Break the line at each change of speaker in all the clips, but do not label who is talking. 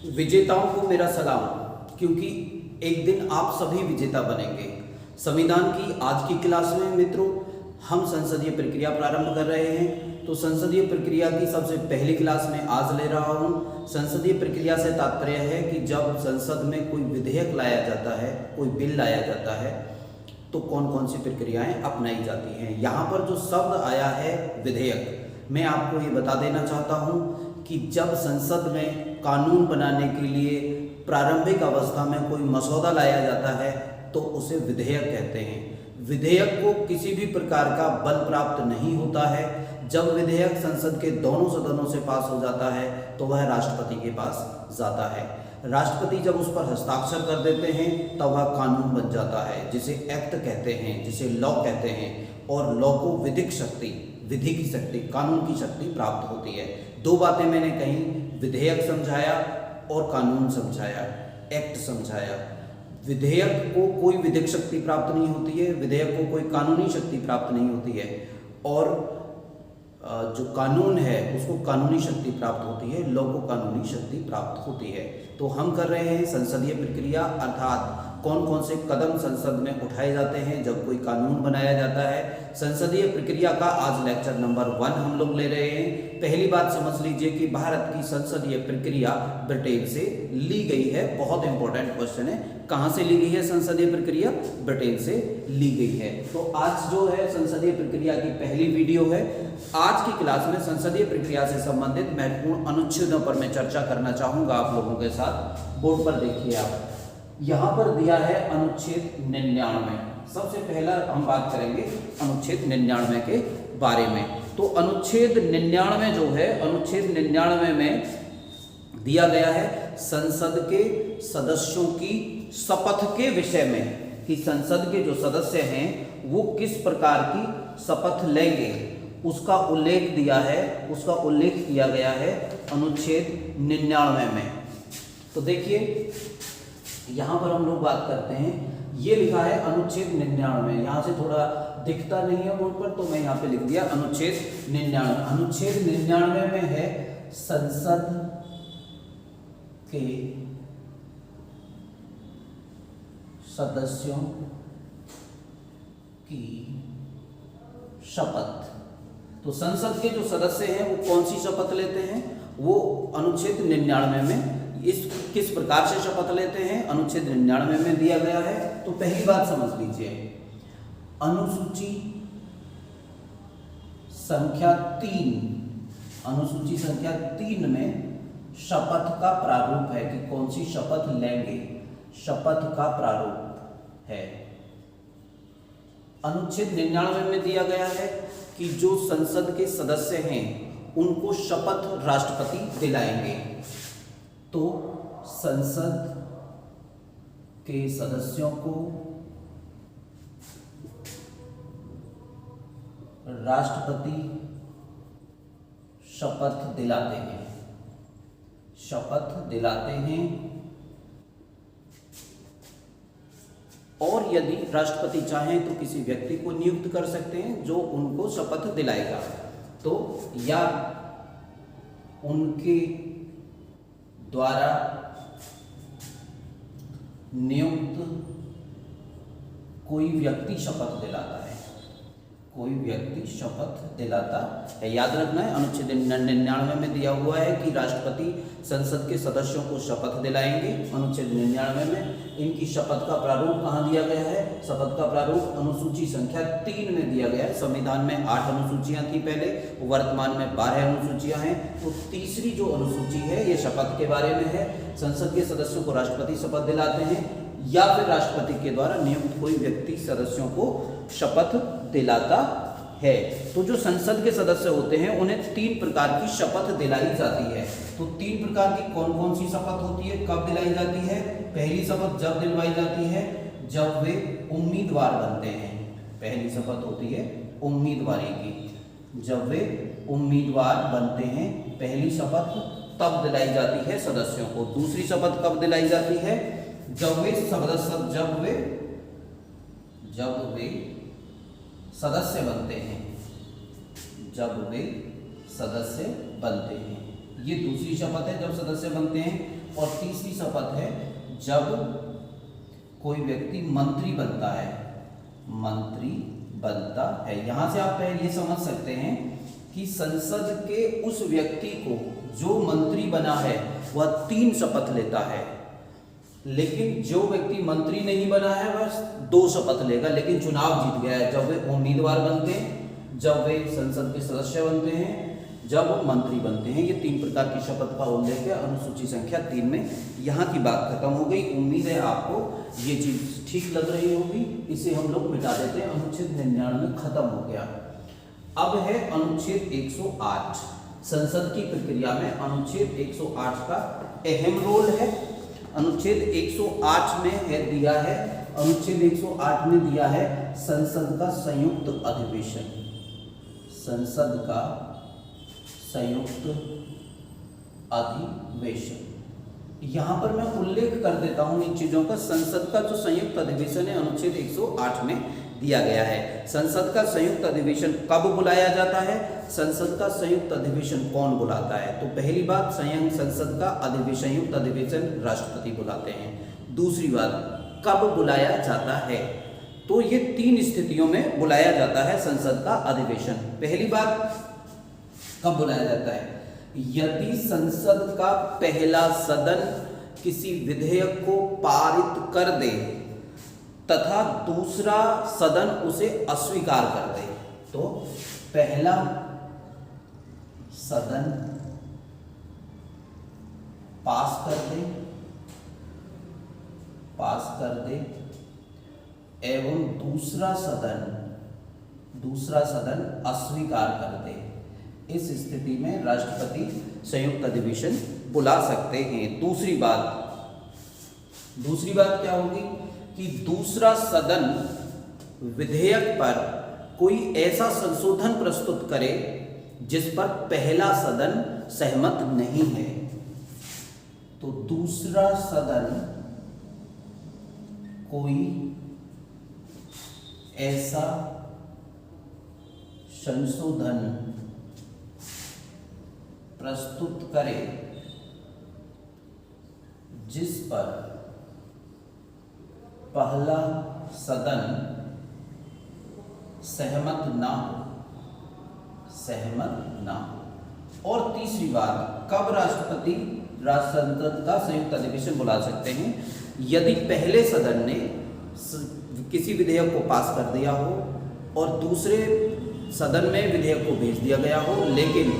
विजेताओं को मेरा सलाम, क्योंकि एक दिन आप सभी विजेता बनेंगे। संविधान की आज की क्लास में मित्रों हम संसदीय प्रक्रिया प्रारंभ कर रहे हैं। तो संसदीय प्रक्रिया की सबसे पहली क्लास में आज ले रहा हूँ। संसदीय प्रक्रिया से तात्पर्य है कि जब संसद में कोई विधेयक लाया जाता है, कोई बिल लाया जाता है, तो कौन कौन सी प्रक्रियाएं अपनाई जाती हैं। यहाँ पर जो शब्द आया है विधेयक, मैं आपको ये बता देना चाहता हूँ कि जब संसद में कानून बनाने के लिए प्रारंभिक अवस्था में कोई मसौदा लाया जाता है तो उसे विधेयक कहते हैं। विधेयक को किसी भी प्रकार का बल प्राप्त नहीं होता है। जब विधेयक संसद के दोनों सदनों से पास हो जाता है तो वह राष्ट्रपति के पास जाता है। राष्ट्रपति जब उस पर हस्ताक्षर कर देते हैं तब वह कानून बन जाता है, जिसे एक्ट कहते हैं, जिसे लॉ कहते हैं। और लॉ को विधिक शक्ति, विधि की शक्ति, कानून की शक्ति प्राप्त होती है। दो बातें मैंने कही, विधेयक समझाया और कानून समझाया, एक्ट समझाया। विधेयक को कोई विधिक शक्ति प्राप्त नहीं होती है, विधेयक को कोई कानूनी शक्ति प्राप्त नहीं होती है, और जो कानून है उसको कानूनी शक्ति प्राप्त होती है, लॉ को कानूनी शक्ति प्राप्त होती है। तो हम कर रहे हैं संसदीय प्रक्रिया, अर्थात कौन कौन से कदम संसद में उठाए जाते हैं जब कोई कानून बनाया जाता है। संसदीय प्रक्रिया का आज लेक्चर नंबर 1 हम लोग ले रहे हैं। पहली बात समझ लीजिए कि भारत की संसदीय प्रक्रिया ब्रिटेन से ली गई है। बहुत इंपॉर्टेंट क्वेश्चन है, कहाँ से ली गई है संसदीय प्रक्रिया? ब्रिटेन से ली गई है। तो आज जो है संसदीय प्रक्रिया की पहली वीडियो है। आज की क्लास में संसदीय प्रक्रिया से संबंधित महत्वपूर्ण अनुच्छेदों पर मैं चर्चा करना चाहूंगा आप लोगों के साथ। बोर्ड पर देखिए आप, यहाँ पर दिया है अनुच्छेद 99। सबसे पहला हम बात करेंगे अनुच्छेद 99 के बारे में। तो अनुच्छेद 99 जो है, अनुच्छेद 99 में दिया गया है संसद के सदस्यों की शपथ के विषय में, कि संसद के जो सदस्य हैं वो किस प्रकार की शपथ लेंगे, उसका उल्लेख दिया है, उसका उल्लेख किया गया है अनुच्छेद 99 में। तो देखिए यहाँ पर हम लोग बात करते हैं, ये लिखा है अनुच्छेद 99। यहाँ से थोड़ा दिखता नहीं है बोर्ड पर, तो मैं यहाँ पे लिख दिया अनुच्छेद 99। अनुच्छेद 99 में है संसद के सदस्यों की शपथ। तो संसद के जो सदस्य हैं वो कौन सी शपथ लेते हैं, वो अनुच्छेद 99 में इस किस प्रकार से शपथ लेते हैं अनुच्छेद 99 में दिया गया है। तो पहली बात समझ लीजिए, अनुसूची संख्या 3, अनुसूची संख्या 3 में शपथ का प्रारूप है कि कौन सी शपथ लेंगे, शपथ का प्रारूप है। अनुच्छेद 99 में दिया गया है कि जो संसद के सदस्य हैं उनको शपथ राष्ट्रपति दिलाएंगे। तो संसद के सदस्यों को राष्ट्रपति शपथ दिलाते हैं, शपथ दिलाते हैं। और यदि राष्ट्रपति चाहें तो किसी व्यक्ति को नियुक्त कर सकते हैं जो उनको शपथ दिलाएगा। तो या उनके द्वारा नियुक्त कोई व्यक्ति शपथ दिलाता है, कोई व्यक्ति शपथ दिलाता है। याद रखना है अनुच्छेद 99 में दिया हुआ है कि राष्ट्रपति संसद के सदस्यों को शपथ दिलाएंगे। अनुच्छेद 99 में इनकी शपथ का प्रारूप कहाँ दिया गया है? शपथ का प्रारूप अनुसूची संख्या 3 में दिया गया है। संविधान में 8 अनुसूचियां थी पहले, वर्तमान में 12 अनुसूचियां हैं। तो तीसरी जो अनुसूची है ये शपथ के बारे में है। संसद के सदस्यों को राष्ट्रपति शपथ दिलाते हैं या फिर राष्ट्रपति के द्वारा नियुक्त कोई व्यक्ति सदस्यों को शपथ दिलाता है। तो जो संसद के सदस्य होते हैं उन्हें 3 प्रकार की शपथ दिलाई जाती है। तो 3 प्रकार की कौन कौन सी शपथ होती है, कब दिलाई जाती है? पहली शपथ जब दिलवाई जाती है जब वे उम्मीदवार बनते हैं। पहली शपथ होती है उम्मीदवारी की, जब वे उम्मीदवार बनते हैं पहली शपथ तब दिलाई जाती है सदस्यों को। दूसरी शपथ कब दिलाई जाती है? जब वे सदस्य बनते हैं, जब वे सदस्य बनते हैं। ये दूसरी शपथ है जब सदस्य बनते हैं। और तीसरी शपथ है जब कोई व्यक्ति मंत्री बनता है, मंत्री बनता है। यहां से आप ये समझ सकते हैं कि संसद के उस व्यक्ति को जो मंत्री बना है वह 3 शपथ लेता है, लेकिन जो व्यक्ति मंत्री नहीं बना है वह 2 शपथ लेगा, लेकिन चुनाव जीत गया है। जब वे उम्मीदवार बनते हैं, जब वे संसद के सदस्य बनते हैं, जब वो मंत्री बनते हैं। ये 3 प्रकार की शपथ का उल्लेख है अनुसूची संख्या 3 में। यहाँ की बात खत्म हो गई। उम्मीद है आपको ये चीज ठीक लग रही होगी। इसे हम लोग मिटा देते हैं। अनुच्छेद 99 खत्म हो गया। अब है अनुच्छेद 108। संसद की प्रक्रिया में अनुच्छेद 108 का अहम रोल है। अनुच्छेद 108 में दिया है, अनुच्छेद 108 में दिया है संसद का संयुक्त अधिवेशन। संसद का संयुक्त अधिवेशन, यहां पर मैं उल्लेख कर देता हूं इन चीजों का। संसद का जो संयुक्त अधिवेशन है अनुच्छेद 108 में दिया गया है। संसद का संयुक्त अधिवेशन कब बुलाया जाता है, संसद का संयुक्त अधिवेशन कौन बुलाता है? तो पहली बात, संसद का संयुक्त अधिवेशन राष्ट्रपति बुलाते हैं। दूसरी बात, कब बुलाया जाता है? तो ये 3 स्थितियों में बुलाया जाता है संसद का अधिवेशन। पहली बात, कब बुलाया जाता है? यदि संसद का पहला सदन किसी विधेयक को पारित कर दे तथा दूसरा सदन उसे अस्वीकार कर दे। तो पहला सदन पास कर दे एवं दूसरा सदन अस्वीकार कर दे, इस स्थिति में राष्ट्रपति संयुक्त अधिवेशन बुला सकते हैं। दूसरी बात क्या होगी कि दूसरा सदन विधेयक पर कोई ऐसा संशोधन प्रस्तुत करे जिस पर पहला सदन सहमत नहीं है। तो दूसरा सदन कोई ऐसा संशोधन प्रस्तुत करे जिस पर पहला सदन सहमत ना हो। और तीसरी बात, कब राष्ट्रपति संसद का संयुक्त अधिवेशन बुला सकते हैं? यदि पहले सदन ने किसी विधेयक को पास कर दिया हो और दूसरे सदन में विधेयक को भेज दिया गया हो, लेकिन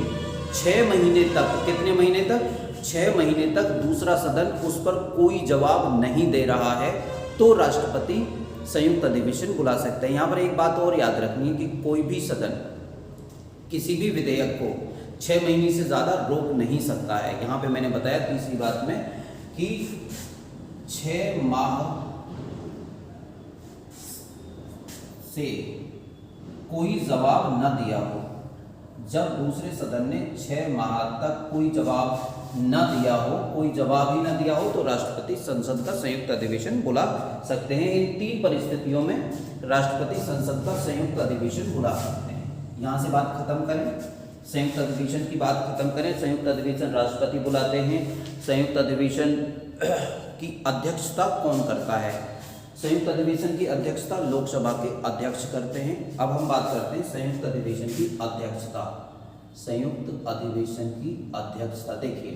6 महीने तक, कितने महीने तक? 6 महीने तक दूसरा सदन उस पर कोई जवाब नहीं दे रहा है, तो राष्ट्रपति संयुक्त अधिवेशन बुला सकते हैं। यहाँ पर एक बात और याद रखनी है कि कोई भी सदन किसी भी विधेयक को 6 महीने से ज़्यादा रोक नहीं सकता है। यहाँ पे मैंने बताया तीसरी बात में कि 6 माह से कोई जवाब न दिया हो। जब दूसरे सदन ने 6 माह तक कोई जवाब न दिया हो, कोई जवाब ही न दिया हो, तो राष्ट्रपति संसद का संयुक्त अधिवेशन बुला सकते हैं। इन 3 परिस्थितियों में राष्ट्रपति संसद का संयुक्त अधिवेशन बुला सकते हैं। यहाँ से बात खत्म करें, संयुक्त अधिवेशन की बात खत्म करें। संयुक्त अधिवेशन राष्ट्रपति बुलाते हैं। संयुक्त अधिवेशन की अध्यक्षता कौन करता है? संयुक्त अधिवेशन की अध्यक्षता लोकसभा के अध्यक्ष करते हैं। अब हम बात करते हैं संयुक्त अधिवेशन की अध्यक्षता। संयुक्त अधिवेशन की अध्यक्षता देखिए,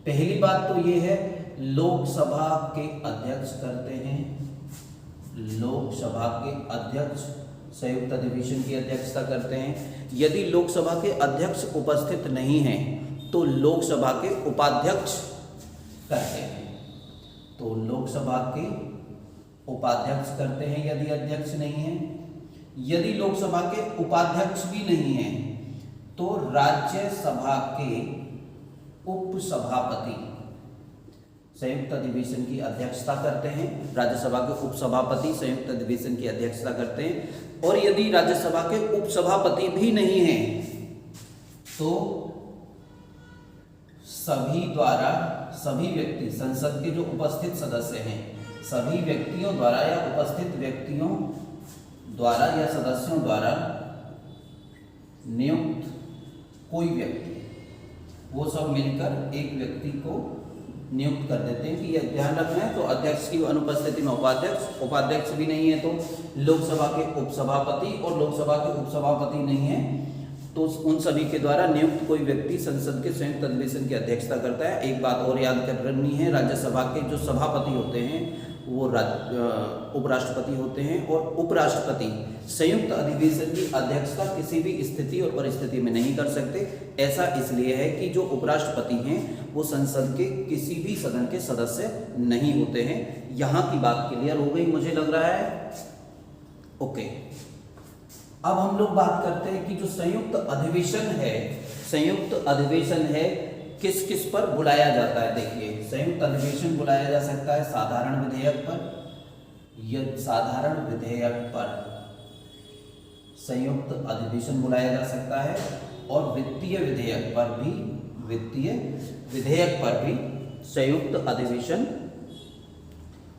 पहली बात तो ये है लोकसभा के अध्यक्ष करते हैं। लोकसभा के अध्यक्ष संयुक्त अधिवेशन की अध्यक्षता करते हैं। यदि लोकसभा के अध्यक्ष उपस्थित नहीं हैं तो लोकसभा के उपाध्यक्ष करते हैं। तो लोकसभा के उपाध्यक्ष करते हैं यदि अध्यक्ष नहीं है। यदि लोकसभा के उपाध्यक्ष भी नहीं है तो राज्यसभा के उपसभापति संयुक्त अधिवेशन की अध्यक्षता करते हैं। राज्यसभा के उपसभापति संयुक्त अधिवेशन की अध्यक्षता करते हैं। और यदि राज्यसभा के उपसभापति भी नहीं हैं तो सभी व्यक्ति, संसद के जो उपस्थित सदस्य हैं, सभी व्यक्तियों द्वारा या उपस्थित व्यक्तियों द्वारा या सदस्यों द्वारा नियुक्त कोई व्यक्ति, वो सब मिलकर एक व्यक्ति को नियुक्त कर देते हैं कि यह ध्यान रखना है। तो अध्यक्ष की अनुपस्थिति में उपाध्यक्ष, उपाध्यक्ष भी नहीं है तो लोकसभा के उपसभापति, और लोकसभा के उपसभापति नहीं है तो उन सभी के द्वारा नियुक्त कोई व्यक्ति संसद के संयुक्त अधिवेशन की अध्यक्षता करता है। एक बात और याद करनी है, राज्यसभा के जो सभापति होते हैं वो उपराष्ट्रपति होते हैं, और उपराष्ट्रपति संयुक्त अधिवेशन की अध्यक्षता किसी भी स्थिति और परिस्थिति में नहीं कर सकते। ऐसा इसलिए है कि जो उपराष्ट्रपति हैं वो संसद के किसी भी सदन के सदस्य नहीं होते हैं। यहाँ की बात क्लियर हो गई मुझे लग रहा है। ओके, अब हम लोग बात करते हैं कि जो संयुक्त अधिवेशन है किस किस पर बुलाया जाता है। देखिए, संयुक्त अधिवेशन बुलाया जा सकता है साधारण विधेयक पर, साधारण विधेयक पर संयुक्त अधिवेशन बुलाया जा सकता है, और वित्तीय विधेयक पर भी संयुक्त अधिवेशन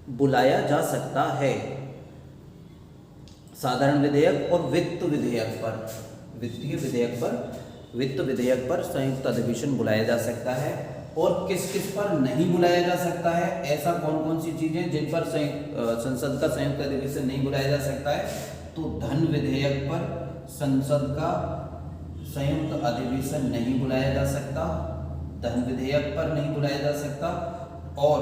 बुलाया जा सकता है। साधारण विधेयक और वित्त विधेयक पर संयुक्त अधिवेशन बुलाया जा सकता है। और किस किस पर नहीं बुलाया जा सकता है, ऐसा कौन कौन सी चीजें जिन पर संसद का संयुक्त अधिवेशन नहीं बुलाया जा सकता है। तो धन विधेयक पर संसद का संयुक्त अधिवेशन नहीं बुलाया जा सकता, धन विधेयक पर नहीं बुलाया जा सकता, और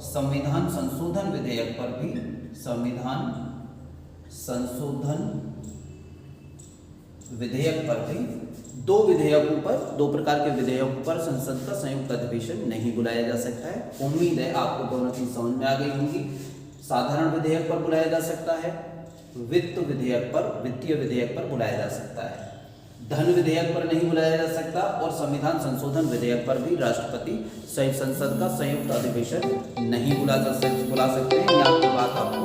संविधान संशोधन विधेयक पर भी, संविधान संशोधन विधेयक पर भी दो प्रकार के विधेयकों पर संसद का संयुक्त अधिवेशन नहीं बुलाया जा सकता है। उम्मीद है आपको दोनों चीज समझ में आ गई होंगी। साधारण विधेयक पर बुलाया जा सकता है, वित्तीय विधेयक पर बुलाया जा सकता है, धन विधेयक पर नहीं बुलाया जा सकता, और संविधान संशोधन विधेयक पर भी राष्ट्रपति संसद का संयुक्त अधिवेशन नहीं बुला सकते हैं। यहाँ की बात आपको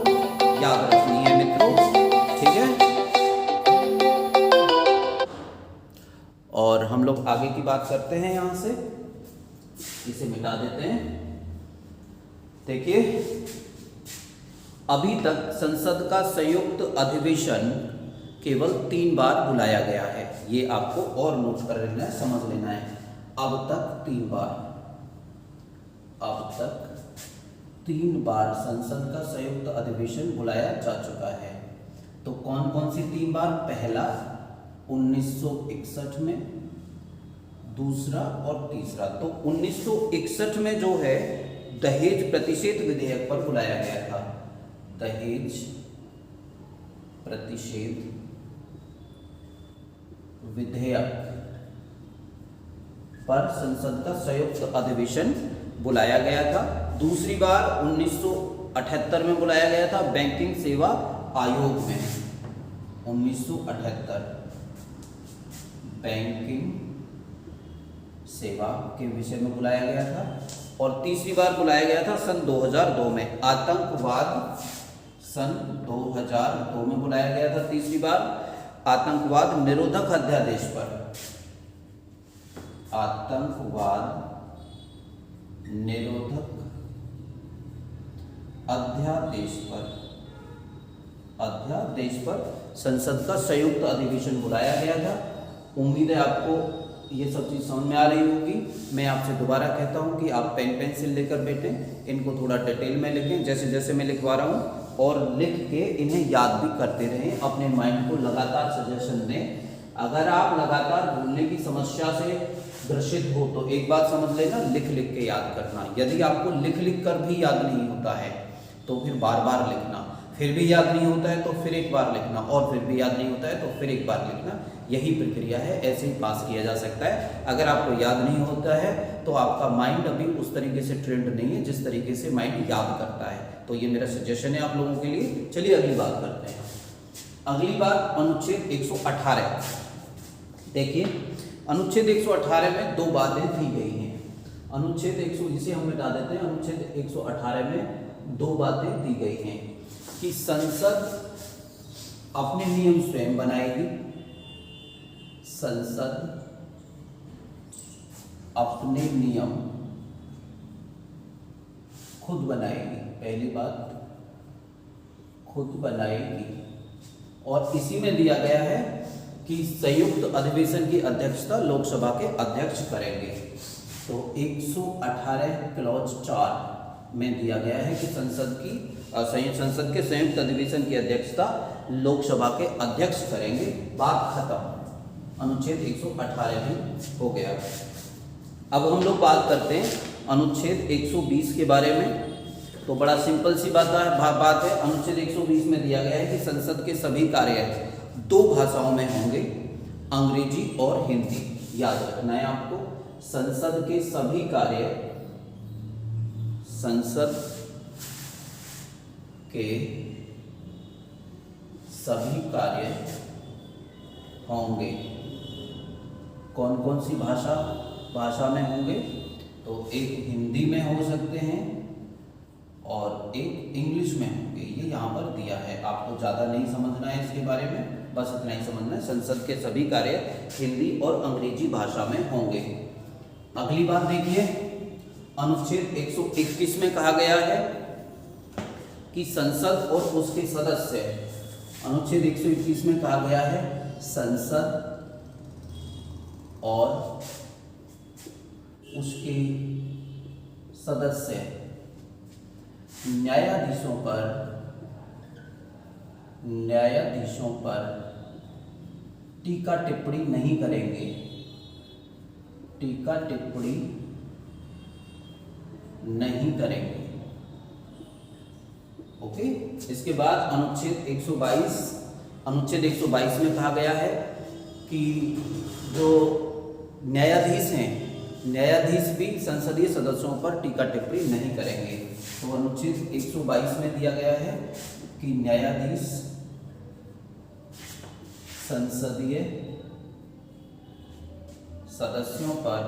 याद रखनी है मित्रों, ठीक है। और हम लोग आगे की बात करते हैं, यहाँ से इसे मिटा देते हैं। देखिए, अभी तक संसद का संयुक्त अधिवेशन केवल 3 बार बुलाया गया है। ये आपको और नोट कर लेना है, समझ लेना है। अब तक 3 बार संसद का संयुक्त अधिवेशन बुलाया जा चुका है। तो कौन कौन सी 3 बार? पहला 1961 में, दूसरा और तीसरा। तो 1961 में जो है दहेज प्रतिषेध विधेयक पर बुलाया गया था, दहेज प्रतिषेध विधेयक पर संसद का संयुक्त अधिवेशन बुलाया गया था। दूसरी बार 1978 में बुलाया गया था बैंकिंग सेवा आयोग में, 1978 बैंकिंग सेवा के विषय में बुलाया गया था। और तीसरी बार बुलाया गया था सन 2002 में, आतंकवाद, सन 2002 में बुलाया गया था तीसरी बार आतंकवाद निरोधक अध्यादेश पर, आतंकवाद निरोधक अध्यादेश पर संसद का संयुक्त अधिवेशन बुलाया गया था। उम्मीद है आपको ये सब चीज़ समझ में आ रही होगी। मैं आपसे दोबारा कहता हूँ कि आप पेन पेंसिल लेकर बैठें, इनको थोड़ा डिटेल में लिखें जैसे जैसे मैं लिखवा रहा हूँ, और लिख के इन्हें याद भी करते रहें, अपने माइंड को लगातार सजेशन दें। अगर आप लगातार भूलने की समस्या से ग्रसित हो तो एक बात समझ लेना, लिख लिख के याद करना। यदि आपको लिख लिख कर भी याद नहीं होता है तो फिर बार बार लिखना, फिर भी याद नहीं होता है तो फिर एक बार लिखना, और फिर भी याद नहीं होता है तो फिर एक बार लिखना। यही प्रक्रिया है, ऐसे ही पास किया जा सकता है। अगर आपको याद नहीं होता है तो आपका माइंड अभी उस तरीके से ट्रेंड नहीं है जिस तरीके से माइंड याद करता है। तो ये मेरा सजेशन है आप लोगों के लिए। चलिए अगली बात करते हैं। अगली बात अनुच्छेद 118। देखिए, अनुच्छेद 118 में 2 बातें दी गई हैं। अनुच्छेद 100, जिसे हम मिटा देते हैं, अनुच्छेद 118 में 2 बातें दी गई हैं कि संसद अपने नियम स्वयं बनाएगी, संसद अपने नियम खुद बनाएगी। पहली बात, खुद बनाएगी। और इसी में दिया गया है कि संयुक्त अधिवेशन की अध्यक्षता लोकसभा के अध्यक्ष करेंगे। तो 118 क्लॉज 4 में दिया गया है कि संसद के संयुक्त अधिवेशन की अध्यक्षता लोकसभा के अध्यक्ष करेंगे। बात खत्म, अनुच्छेद 118 भी हो गया। अब हम लोग बात करते हैं अनुच्छेद 120 के बारे में। तो बड़ा सिंपल सी बात है। अनुच्छेद 120 में दिया गया है कि संसद के सभी कार्य 2 भाषाओं में होंगे, अंग्रेजी और हिंदी। याद रखना है आपको, संसद के सभी कार्य होंगे। कौन कौन सी भाषा में होंगे? तो एक हिंदी में हो सकते हैं और एक इंग्लिश में होंगे। ये यहाँ पर दिया है, आपको ज़्यादा नहीं समझना है इसके बारे में, बस इतना ही समझना है। संसद के सभी कार्य हिंदी और अंग्रेजी भाषा में होंगे। अगली बात देखिए, अनुच्छेद 121 में कहा गया है कि संसद और उसके सदस्य, अनुच्छेद 121 में कहा गया है संसद और उसके सदस्य न्यायाधीशों पर टीका टिप्पणी नहीं करेंगे। टीका टिप्पणी नहीं करेंगे। ओके। इसके बाद अनुच्छेद 122 में कहा गया है कि जो न्यायाधीश हैं, न्यायाधीश भी संसदीय सदस्यों पर टीका टिप्पणी नहीं करेंगे। तो अनुच्छेद 122 में दिया गया है कि न्यायाधीश संसदीय सदस्यों पर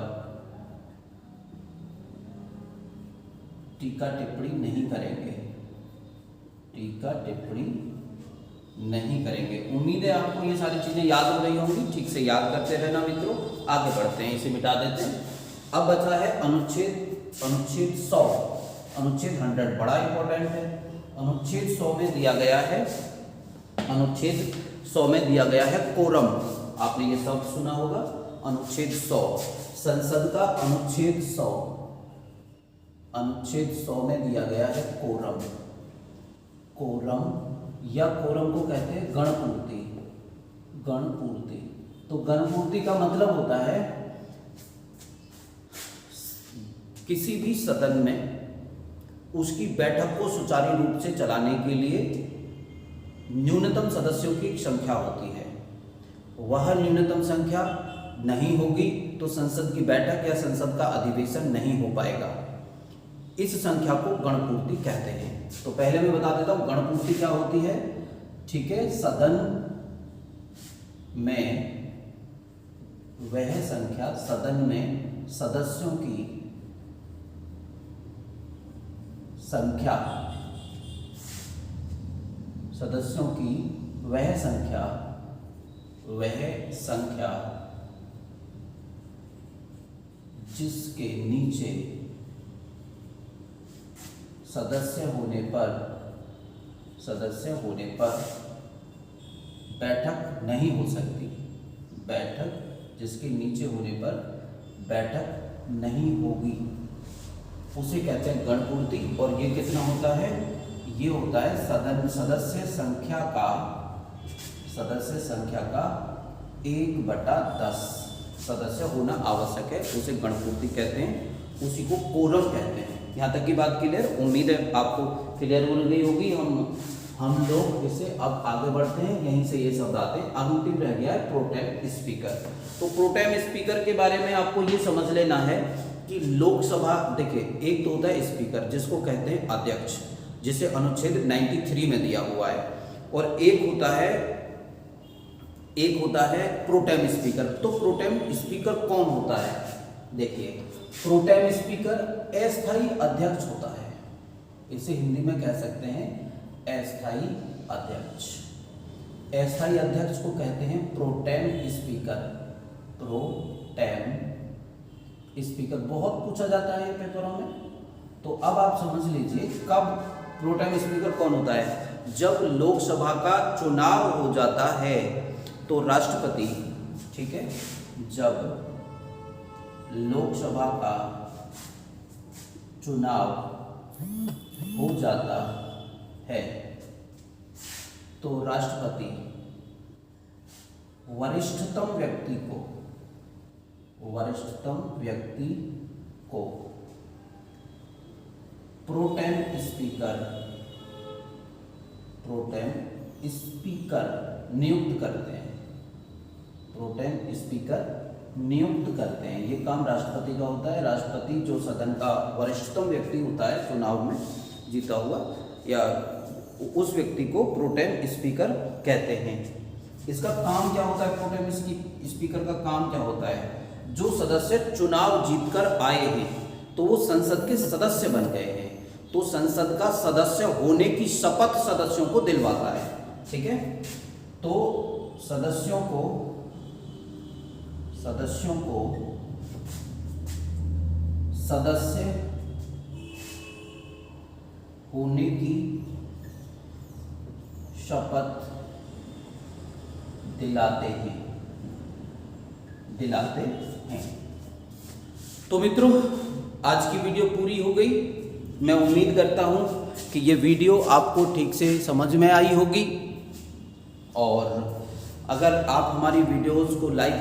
टीका टिप्पणी नहीं करेंगे। टीका टिप्पणी नहीं करेंगे। उम्मीद है आपको ये सारी चीजें याद हो रही होंगी। ठीक से याद करते रहना मित्रों। आगे बढ़ते हैं, इसे मिटा देते हैं। अब बचा है अनुच्छेद 100। अनुच्छेद 100 बड़ा इंपॉर्टेंट है। अनुच्छेद 100 में दिया गया है, अनुच्छेद 100 में दिया गया है कोरम। आपने ये शब्द सुना होगा, अनुच्छेद 100 संसद का अनुच्छेद 100 में दिया गया है कोरम। या कोरम को कहते हैं गणपूर्ति। तो गणपूर्ति का मतलब होता है किसी भी सदन में उसकी बैठक को सुचारू रूप से चलाने के लिए न्यूनतम सदस्यों की संख्या होती है। वह न्यूनतम संख्या नहीं होगी तो संसद की बैठक या संसद का अधिवेशन नहीं हो पाएगा। इस संख्या को गणपूर्ति कहते हैं। तो पहले मैं बता देता हूं गणपूर्ति क्या होती है। ठीक है, सदन में वह संख्या, सदन में सदस्यों की वह संख्या जिसके नीचे सदस्य होने पर बैठक नहीं हो सकती। जिसके नीचे होने पर बैठक नहीं होगी उसे कहते हैं गणपूर्ति। और ये कितना होता है? ये होता है सदस्य संख्या का 1/10 सदस्य होना आवश्यक है, उसे गणपूर्ति कहते हैं। उसी को कोरम कहते हैं। यहाँ तक की बात क्लियर? उम्मीद है आपको क्लियर हो गई होगी। हम लोग इसे अब आगे बढ़ते हैं। यहीं से ये शब्द आते हैं। अंतिम रह गया है प्रोटेम स्पीकर। तो प्रोटेम स्पीकर के बारे में आपको ये समझ लेना है कि लोकसभा, देखिए, एक तो होता है स्पीकर जिसको कहते हैं अध्यक्ष, जिसे अनुच्छेद 93 में दिया हुआ है, और एक होता है प्रोटेम स्पीकर। तो प्रोटेम स्पीकर कौन होता है? देखिए, प्रोटेम स्पीकर अस्थायी अध्यक्ष होता है। इसे हिंदी में कह सकते हैं अस्थायी अध्यक्ष। अस्थायी अध्यक्ष को कहते हैं प्रोटेम स्पीकर। प्रोटेम स्पीकर बहुत पूछा जाता है पेपरों में। तो अब आप समझ लीजिए कब प्रोटेम स्पीकर कौन होता है। जब लोकसभा का चुनाव हो जाता है तो राष्ट्रपति, ठीक है, जब लोकसभा का चुनाव हो जाता है तो राष्ट्रपति वरिष्ठतम व्यक्ति को प्रोटेम स्पीकर नियुक्त करते हैं। ये काम राष्ट्रपति का होता है। राष्ट्रपति जो सदन का वरिष्ठतम व्यक्ति होता है चुनाव में जीता हुआ, या उस व्यक्ति को प्रोटेम स्पीकर कहते हैं। इसका काम क्या होता है? प्रोटेम स्पीकर का काम क्या होता है? जो सदस्य चुनाव जीतकर आए हैं तो वो संसद के सदस्य बन गए हैं, तो संसद का सदस्य होने की शपथ सदस्यों को दिलवाता है। ठीक है, तो सदस्यों को सदस्य होने की शपथ दिलाते हैं। तो मित्रों, आज की वीडियो पूरी हो गई। मैं उम्मीद करता हूं कि ये वीडियो आपको ठीक से समझ में आई होगी, और अगर आप हमारी वीडियोस को लाइक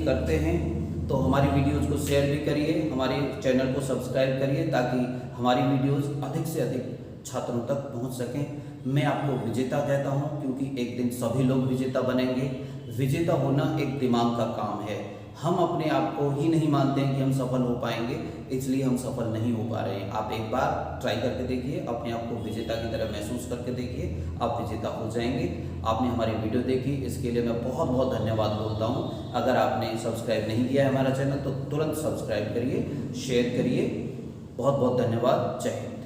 करते हैं तो हमारी वीडियोस को शेयर भी करिए, हमारे चैनल को सब्सक्राइब करिए, ताकि हमारी वीडियोस अधिक से अधिक छात्रों तक पहुंच सकें। मैं आपको विजेता कहता हूं क्योंकि एक दिन सभी लोग विजेता बनेंगे। विजेता होना एक दिमाग का काम है। हम अपने आप को ही नहीं मानते हैं कि हम सफल हो पाएंगे, इसलिए हम सफल नहीं हो पा रहे हैं। आप एक बार ट्राई करके देखिए, अपने आप को विजेता की तरह महसूस करके देखिए, आप विजेता हो जाएंगे। आपने हमारी वीडियो देखी, इसके लिए मैं बहुत बहुत धन्यवाद बोलता हूँ। अगर आपने सब्सक्राइब नहीं किया है हमारा चैनल तो तुरंत सब्सक्राइब करिए, शेयर करिए। बहुत बहुत धन्यवाद। जय हिंद।